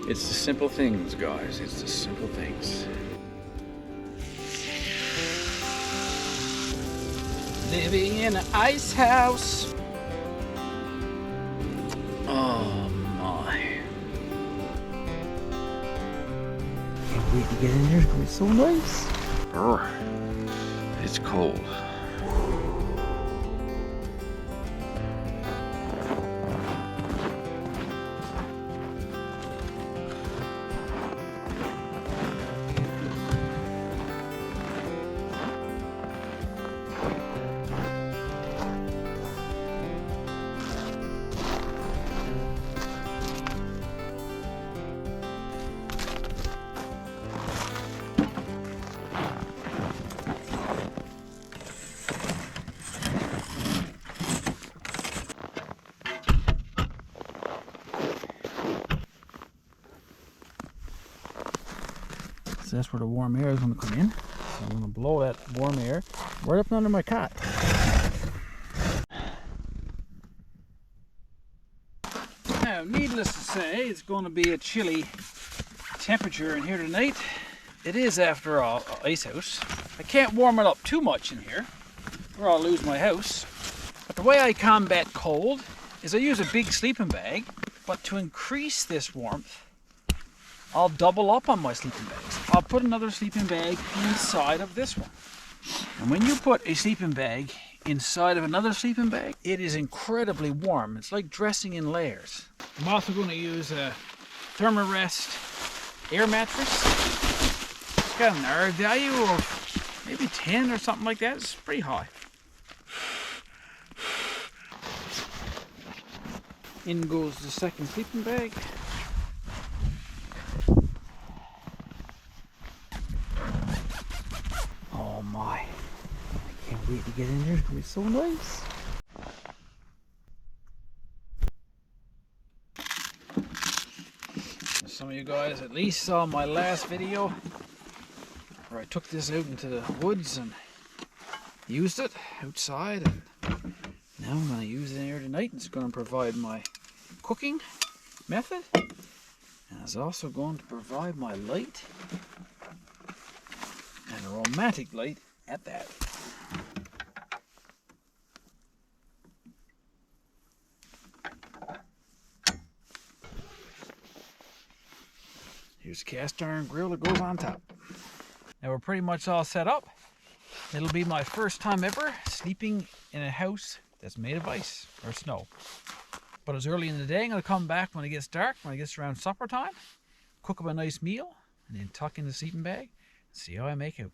It's the simple things, guys. It's the simple things. Living in an ice house. Oh my. Can't wait to get in there. It's gonna be so nice. It's cold. So that's where the warm air is going to come in. So I'm going to blow that warm air right up under my cot. Now, needless to say, it's going to be a chilly temperature in here tonight. It is, after all, an ice house. I can't warm it up too much in here, or I'll lose my house. But the way I combat cold is I use a big sleeping bag, but to increase this warmth, I'll double up on my sleeping bags. I'll put another sleeping bag inside of this one. And when you put a sleeping bag inside of another sleeping bag, it is incredibly warm. It's like dressing in layers. I'm also going to use a Thermarest air mattress. It's got an R value of maybe 10 or something like that. It's pretty high. In goes the second sleeping bag. Oh my. I can't wait to get in there. It's going to be so nice. Some of you guys at least saw my last video where I took this out into the woods and used it outside, and now I'm going to use it in here tonight. It's going to provide my cooking method, and it's also going to provide my light, and a romantic light at that. Here's a cast iron grill that goes on top. Now we're pretty much all set up. It'll be my first time ever sleeping in a house that's made of ice or snow. But it's early in the day. I'm going to come back when it gets dark, when it gets around supper time, cook up a nice meal, and then tuck in the sleeping bag and see how I make out.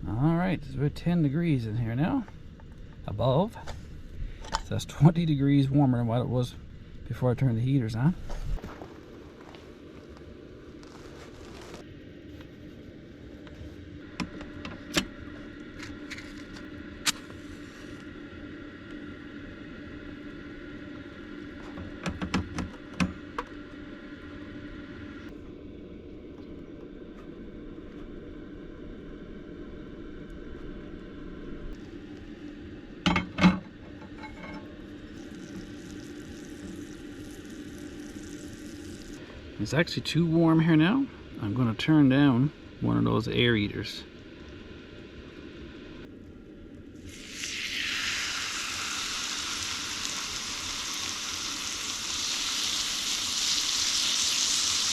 Alright, it's about 10 degrees in here now, above. So that's 20 degrees warmer than what it was before I turned the heaters on. It's actually too warm here now. I'm going to turn down one of those air heaters.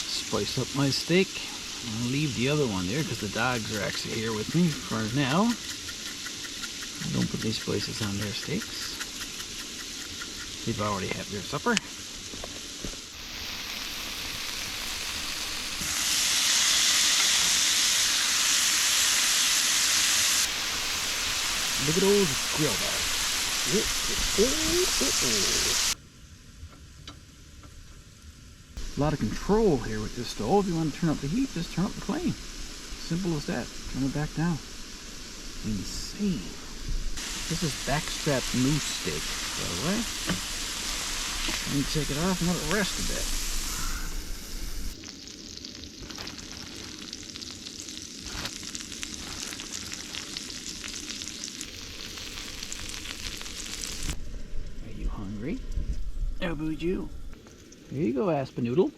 Spice up my steak. I'll leave the other one there because the dogs are actually here with me for now. I don't put any spices on their steaks. They've already had their supper. Look at old grill bag. A lot of control here with this stove. If you want to turn up the heat, just turn up the flame. Simple as that. Turn it back down. Insane. This is backstrap moose steak, by the way. Let me take it off and let it rest a bit. you. Here you go, Aspinoodle.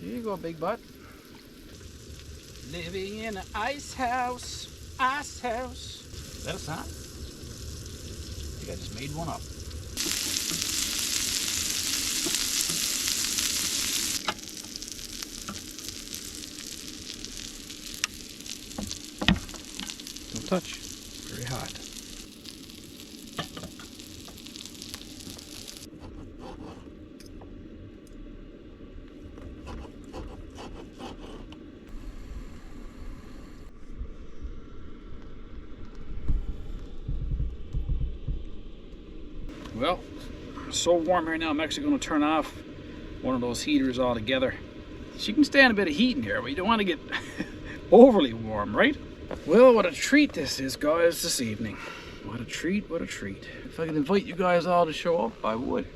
Here you go, big butt. Living in an ice house, ice house. Is that a sound? I think I just made one up. Don't touch. Very hot. Well, it's so warm here now, I'm actually going to turn off one of those heaters altogether. So you can stand a bit of heat in here, but you don't want to get overly warm, right? Well, what a treat this is, guys, this evening. What a treat, what a treat. If I could invite you guys all to show up, I would.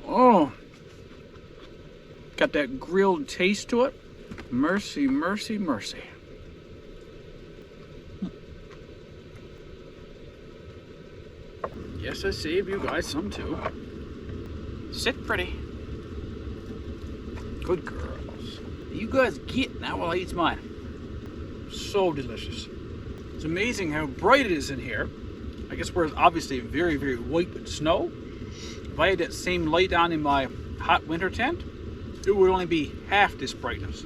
Oh, got that grilled taste to it. Mercy, mercy, mercy. Yes, I saved you guys some too. Sit pretty. Good girls. You guys get now while I eat mine. So delicious. It's amazing how bright it is in here. I guess we're obviously very, very white with snow. If I had that same light on in my hot winter tent, it would only be half this brightness.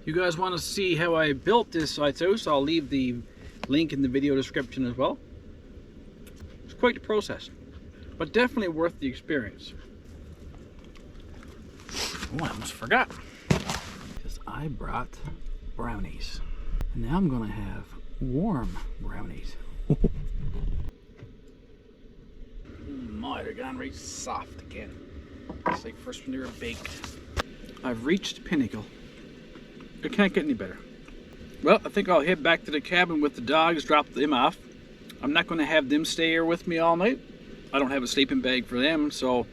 You guys want to see how I built this ice house, I'll leave the link in the video description as well. It's quite the process, but definitely worth the experience. Oh, I almost forgot. Because I brought brownies. And now I'm going to have warm brownies. My, they're gone right soft again. It's like first when they were baked. I've reached pinnacle. It can't get any better. Well, I think I'll head back to the cabin with the dogs, drop them off. I'm not going to have them stay here with me all night. I don't have a sleeping bag for them, so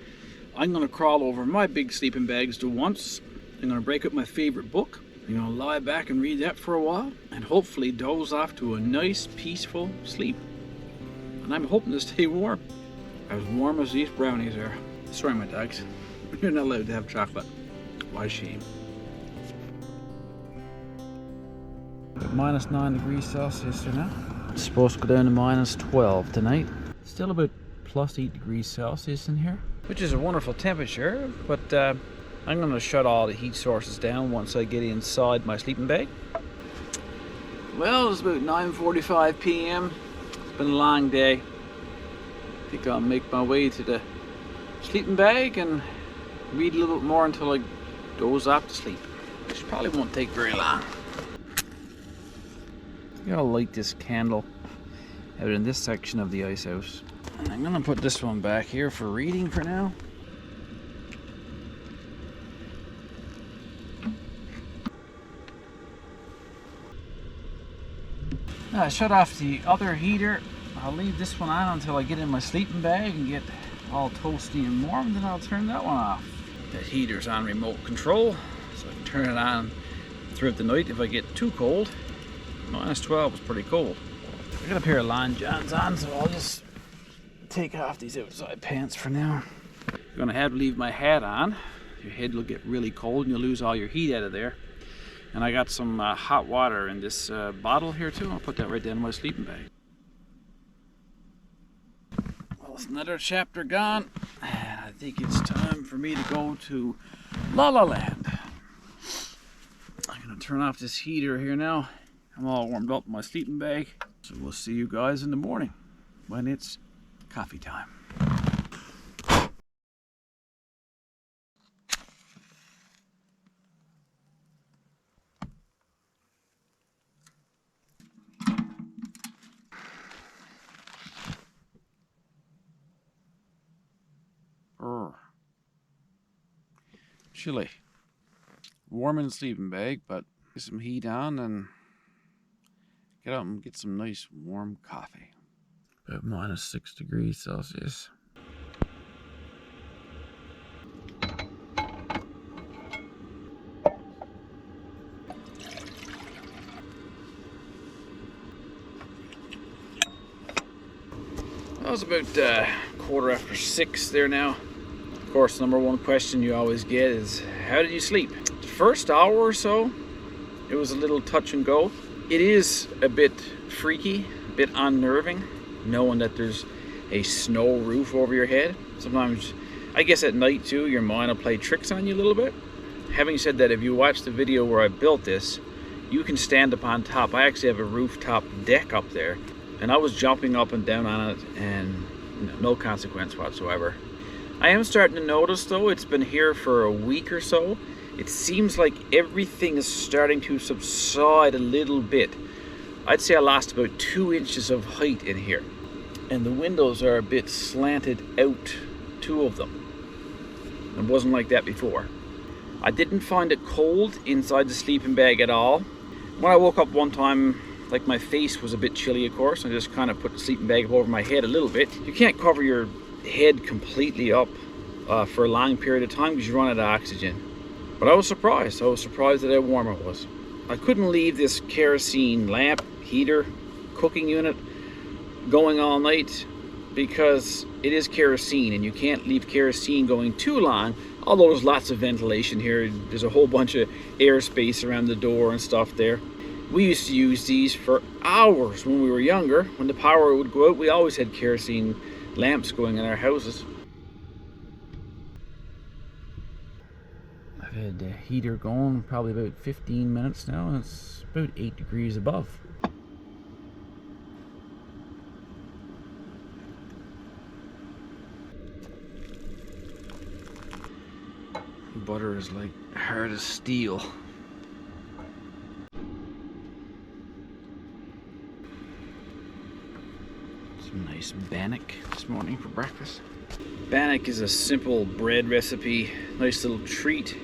I'm going to crawl over my big sleeping bags to once. I'm going to break up my favorite book. I'm going to lie back and read that for a while, and hopefully doze off to a nice, peaceful sleep. And I'm hoping to stay warm. As warm as these brownies are. Sorry, my dogs. You're not allowed to have chocolate. Why shame? Minus 9 degrees Celsius here now. It's supposed to go down to minus 12 tonight. Still about plus 8 degrees Celsius in here, which is a wonderful temperature, but I'm going to shut all the heat sources down once I get inside my sleeping bag. Well, it's about 9:45 p.m. It's been a long day. I think I'll make my way to the sleeping bag and read a little bit more until I doze off to sleep, which probably won't take very long. I'll light this candle out in this section of the ice house. And I'm gonna put this one back here for reading for now. I shut off the other heater. I'll leave this one on until I get in my sleeping bag and get all toasty and warm, then I'll turn that one off. That heater's on remote control, so I can turn it on throughout the night if I get too cold. Minus 12 is pretty cold. I got a pair of Lon Johns on, so I'll just take off these outside pants for now. I'm gonna have to leave my hat on. Your head will get really cold and you'll lose all your heat out of there. And I got some hot water in this bottle here too. I'll put that right down in my sleeping bag. Well, it's another chapter gone, and I think it's time for me to go to La La Land. I'm gonna turn off this heater here now. I'm all warmed up in my sleeping bag. So we'll see you guys in the morning when it's coffee time. Chilly. Warm in the sleeping bag, but get some heat on and get out and get some nice warm coffee. About minus 6 degrees Celsius. it's about 6:15 there now. Of course, number one question you always get is, how did you sleep? The first hour or so, it was a little touch and go. It is a bit freaky, a bit unnerving, knowing that there's a snow roof over your head. Sometimes, I guess at night too, your mind will play tricks on you a little bit. Having said that, if you watch the video where I built this, you can stand up on top. I actually have a rooftop deck up there, and I was jumping up and down on it, and no consequence whatsoever. I am starting to notice though, it's been here for a week or so. It seems like everything is starting to subside a little bit. I'd say I lost about 2 inches of height in here. And the windows are a bit slanted out, 2 of them. It wasn't like that before. I didn't find it cold inside the sleeping bag at all. When I woke up one time, like my face was a bit chilly, of course. I just kind of put the sleeping bag up over my head a little bit. You can't cover your head completely up for a long period of time because you run out of oxygen. But I was surprised. I was surprised at how warm it was. I couldn't leave this kerosene lamp, heater, cooking unit going all night because it is kerosene and you can't leave kerosene going too long. Although there's lots of ventilation here, there's a whole bunch of airspace around the door and stuff there. We used to use these for hours when we were younger. When the power would go out, we always had kerosene lamps going in our houses. I've had the heater going probably about 15 minutes now, and it's about 8 degrees above. Butter is like hard as steel. Some nice bannock this morning for breakfast. Bannock is a simple bread recipe, nice little treat.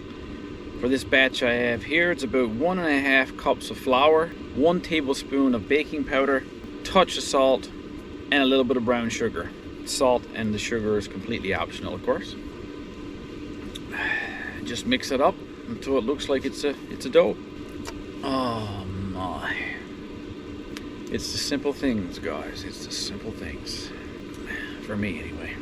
For this batch I have here, it's about 1.5 cups of flour, 1 tablespoon of baking powder, touch of salt, and a little bit of brown sugar. Salt and the sugar is completely optional, of course. Just mix it up until it looks like it's a dough. Oh my. It's the simple things, guys. It's the simple things. For me, anyway.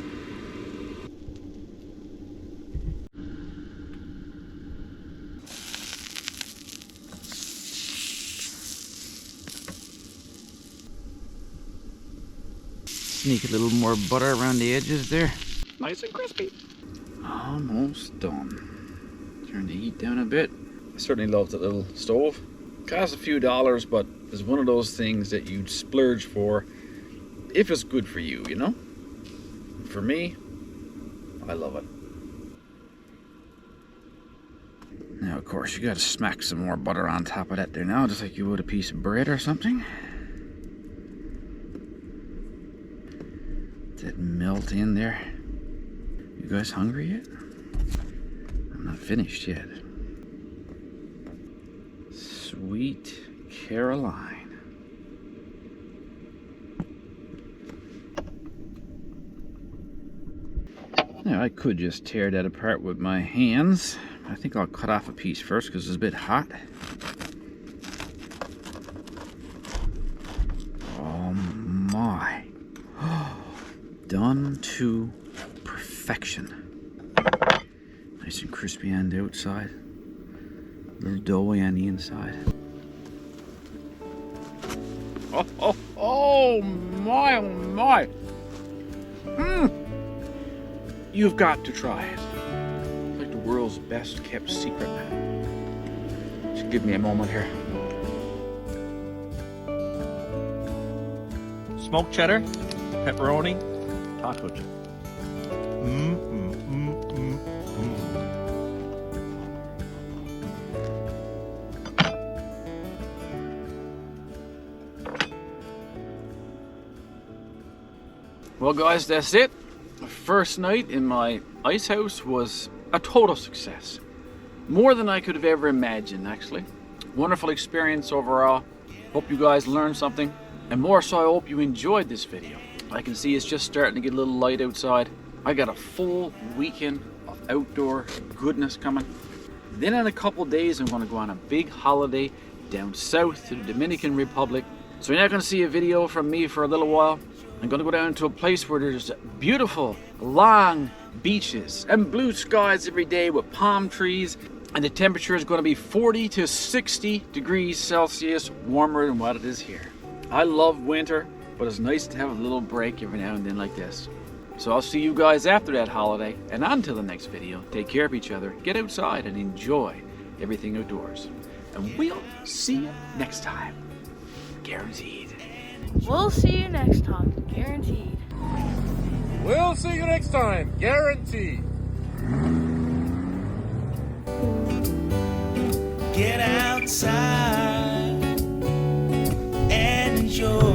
Sneak a little more butter around the edges there. Nice and crispy. Almost done. Turn the heat down a bit. I certainly love that little stove. Costs a few dollars, but it's one of those things that you'd splurge for if it's good for you, you know? For me, I love it. Now, of course, you gotta smack some more butter on top of that there now, just like you would a piece of bread or something. Let that melt in there. You guys hungry yet? I'm not finished yet. Sweet Caroline. Now I could just tear that apart with my hands. I think I'll cut off a piece first because it's a bit hot. Oh my. Done to perfection. Nice and crispy on the outside, a little doughy on the inside. Oh my, oh my. You've got to try it. It's like the world's best kept secret. Just give me a moment here. Smoked cheddar, pepperoni, taco chip. Well guys, that's it. The first night in my ice house was a total success. More than I could have ever imagined, actually. Wonderful experience overall. Hope you guys learned something. And more so, I hope you enjoyed this video. I can see it's just starting to get a little light outside. I got a full weekend of outdoor goodness coming. Then in a couple days, I'm going to go on a big holiday down south to the Dominican Republic. So you're not going to see a video from me for a little while. I'm gonna go down to a place where there's beautiful, long beaches and blue skies every day with palm trees, and the temperature is gonna be 40 to 60 degrees Celsius warmer than what it is here. I love winter, but it's nice to have a little break every now and then like this. So I'll see you guys after that holiday, and until the next video, take care of each other, get outside and enjoy everything outdoors. And we'll see you next time. Guaranteed. We'll see you next time, guaranteed. We'll see you next time, guaranteed. Get outside and enjoy.